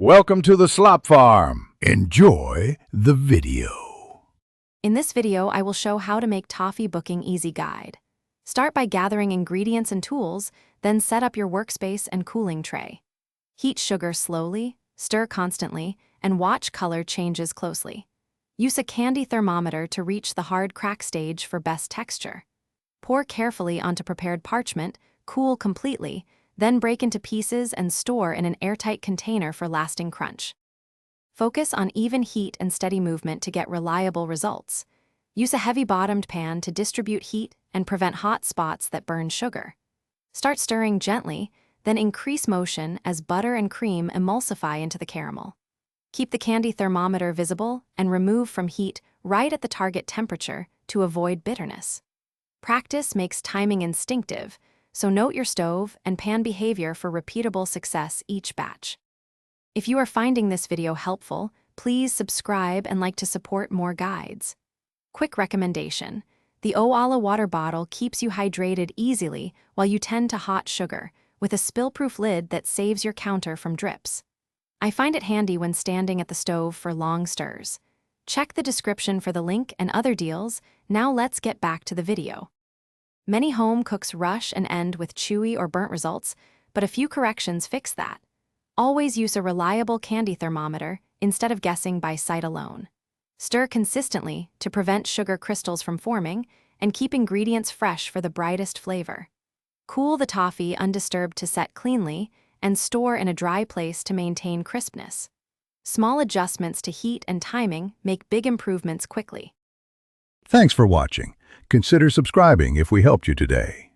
Welcome to the Slop Farm. Enjoy the video. In this video, I will show how to make Toffee booking easy guide. Start by gathering ingredients and tools, then set up your workspace and cooling tray. Heat sugar slowly, stir constantly, and watch color changes closely. Use a candy thermometer to reach the hard crack stage for best texture. Pour carefully onto prepared parchment, cool completely, then break into pieces and store in an airtight container for lasting crunch. Focus on even heat and steady movement to get reliable results. Use a heavy-bottomed pan to distribute heat and prevent hot spots that burn sugar. Start stirring gently, then increase motion as butter and cream emulsify into the caramel. Keep the candy thermometer visible and remove from heat right at the target temperature to avoid bitterness. Practice makes timing instinctive, so note your stove and pan behavior for repeatable success each batch. If you are finding this video helpful, please subscribe and like to support more guides. Quick recommendation: the Oala water bottle keeps you hydrated easily while you tend to hot sugar, with a spill-proof lid that saves your counter from drips. I find it handy when standing at the stove for long stirs. Check the description for the link and other deals. Now let's get back to the video. Many home cooks rush and end with chewy or burnt results, but a few corrections fix that. Always use a reliable candy thermometer instead of guessing by sight alone. Stir consistently to prevent sugar crystals from forming, and keep ingredients fresh for the brightest flavor. Cool the toffee undisturbed to set cleanly, and store in a dry place to maintain crispness. Small adjustments to heat and timing make big improvements quickly. Thanks for watching. Consider subscribing if we helped you today.